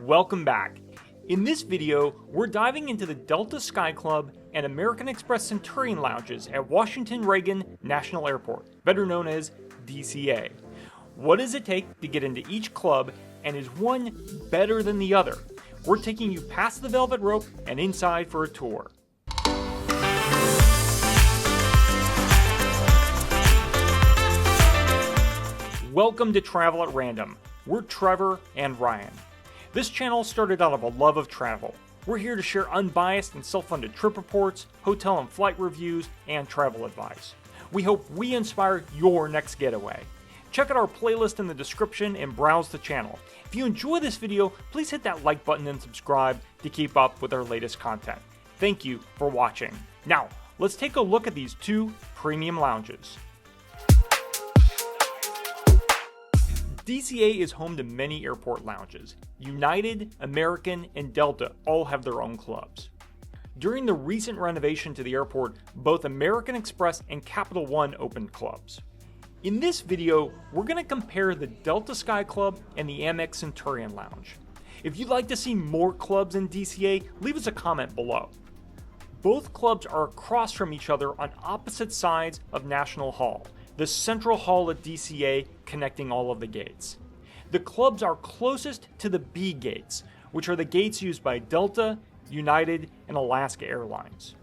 Welcome back. In this video, we're diving into the Delta SkyClub and American Express Centurion lounges at Washington Reagan National Airport, better known as DCA. What does it take to get into each club, and is one better than the other? We're taking you past the velvet rope and inside for a tour. Welcome to Travel at Random. We're Trevor and Ryan. This channel started out of a love of travel. We're here to share unbiased and self-funded trip reports, hotel and flight reviews, and travel advice. We hope we inspire your next getaway. Check out our playlist in the description and browse the channel. If you enjoy this video, please hit that like button and subscribe to keep up with our latest content. Thank you for watching. Now, let's take a look at these two premium lounges. DCA is home to many airport lounges. United, American, and Delta all have their own clubs. During the recent renovation to the airport, both American Express and Capital One opened clubs. In this video, we're going to compare the Delta SkyClub and the Amex Centurion Lounge. If you'd like to see more clubs in DCA, leave us a comment below. Both clubs are across from each other on opposite sides of National Hall, the central hall at DCA connecting all of the gates. The clubs are closest to the B gates, which are the gates used by Delta, United, and Alaska Airlines.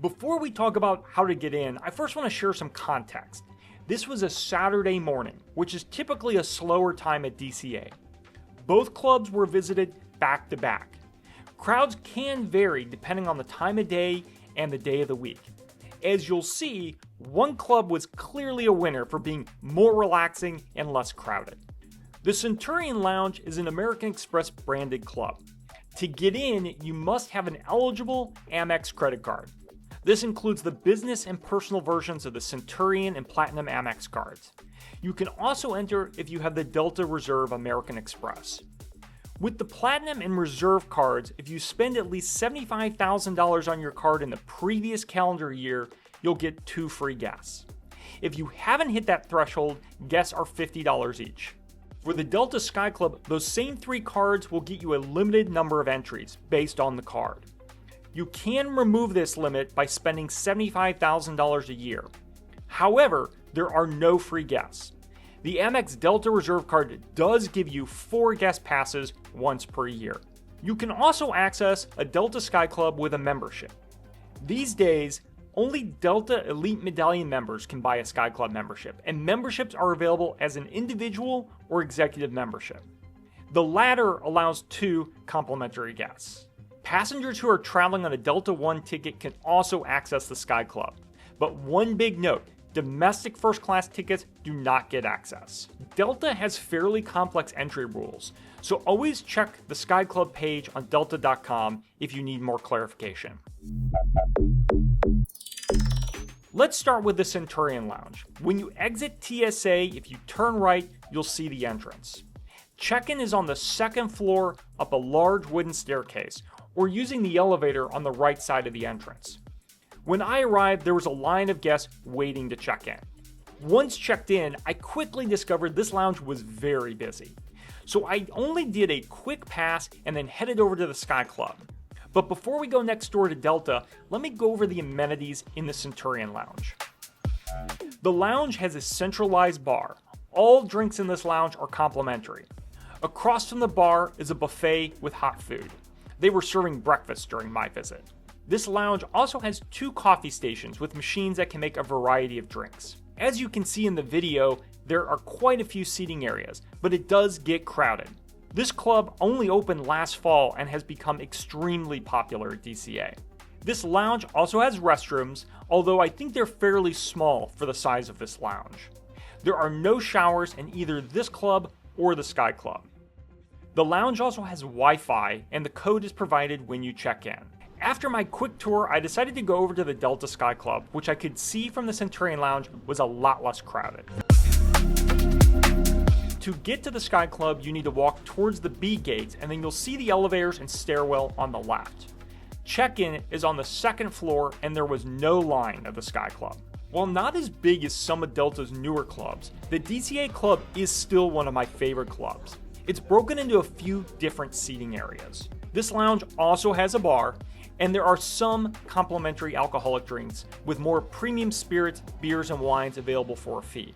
Before we talk about how to get in, I first want to share some context. This was a Saturday morning, which is typically a slower time at DCA. Both clubs were visited back to back. Crowds can vary depending on the time of day and the day of the week. As you'll see, one club was clearly a winner for being more relaxing and less crowded. The Centurion Lounge is an American Express branded club. To get in, you must have an eligible Amex credit card. This includes the business and personal versions of the Centurion and Platinum Amex cards. You can also enter if you have the Delta Reserve American Express. With the Platinum and Reserve cards, if you spend at least $75,000 on your card in the previous calendar year, you'll get 2 free guests. If you haven't hit that threshold, guests are $50 each. For the Delta SkyClub, those same 3 cards will get you a limited number of entries based on the card. You can remove this limit by spending $75,000 a year. However, there are no free guests. The Amex Delta Reserve card does give you 4 guest passes once per year. You can also access a Delta SkyClub with a membership. These days, only Delta Elite Medallion members can buy a SkyClub membership, and memberships are available as an individual or executive membership. The latter allows 2 complimentary guests. Passengers who are traveling on a Delta One ticket can also access the SkyClub. But one big note, domestic first class tickets do not get access. Delta has fairly complex entry rules, so always check the SkyClub page on delta.com if you need more clarification. Let's start with the Centurion Lounge. When you exit TSA, if you turn right, you'll see the entrance. Check-in is on the 2nd floor up a large wooden staircase, or using the elevator on the right side of the entrance. When I arrived, there was a line of guests waiting to check in. Once checked in, I quickly discovered this lounge was very busy. So I only did a quick pass and then headed over to the SkyClub. But before we go next door to Delta, let me go over the amenities in the Centurion Lounge. The lounge has a centralized bar. All drinks in this lounge are complimentary. Across from the bar is a buffet with hot food. They were serving breakfast during my visit. This lounge also has 2 coffee stations with machines that can make a variety of drinks. As you can see in the video, there are quite a few seating areas, but it does get crowded. This club only opened last fall and has become extremely popular at DCA. This lounge also has restrooms, although I think they're fairly small for the size of this lounge. There are no showers in either this club or the SkyClub. The lounge also has Wi-Fi, and the code is provided when you check in. After my quick tour, I decided to go over to the Delta SkyClub, which I could see from the Centurion Lounge was a lot less crowded. To get to the SkyClub, you need to walk towards the B gates, and then you'll see the elevators and stairwell on the left. Check-in is on the 2nd floor, and there was no line at the SkyClub. While not as big as some of Delta's newer clubs, the DCA club is still one of my favorite clubs. It's broken into a few different seating areas. This lounge also has a bar, and there are some complimentary alcoholic drinks with more premium spirits, beers, and wines available for a fee.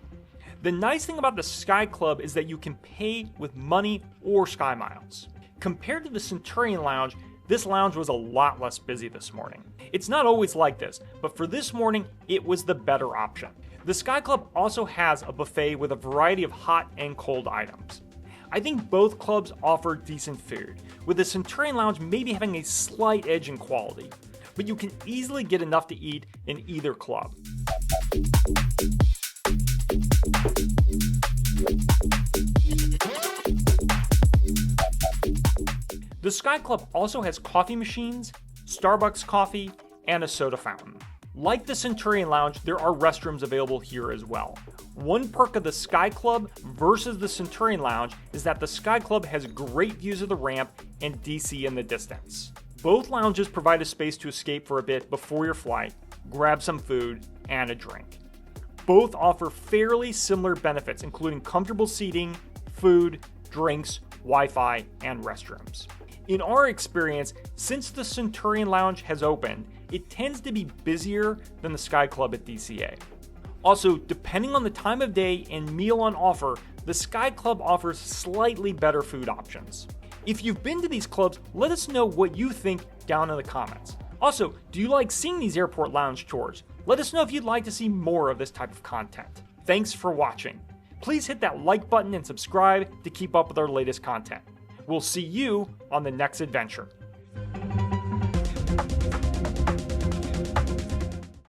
The nice thing about the Sky Club is that you can pay with money or Sky Miles. Compared to the Centurion Lounge, this lounge was a lot less busy this morning. It's not always like this, but for this morning, it was the better option. The Sky Club also has a buffet with a variety of hot and cold items. I think both clubs offer decent food, with the Centurion Lounge maybe having a slight edge in quality, but you can easily get enough to eat in either club. The Sky Club also has coffee machines, Starbucks coffee, and a soda fountain. Like the Centurion Lounge, there are restrooms available here as well. One perk of the Sky Club versus the Centurion Lounge is that the Sky Club has great views of the ramp and DC in the distance. Both lounges provide a space to escape for a bit before your flight, grab some food, and a drink. Both offer fairly similar benefits, including comfortable seating, food, drinks, Wi-Fi, and restrooms. In our experience, since the Centurion Lounge has opened, it tends to be busier than the Sky Club at DCA. Also, depending on the time of day and meal on offer, the Sky Club offers slightly better food options. If you've been to these clubs, let us know what you think down in the comments. Also, do you like seeing these airport lounge tours? Let us know if you'd like to see more of this type of content. Thanks for watching. Please hit that like button and subscribe to keep up with our latest content. We'll see you on the next adventure.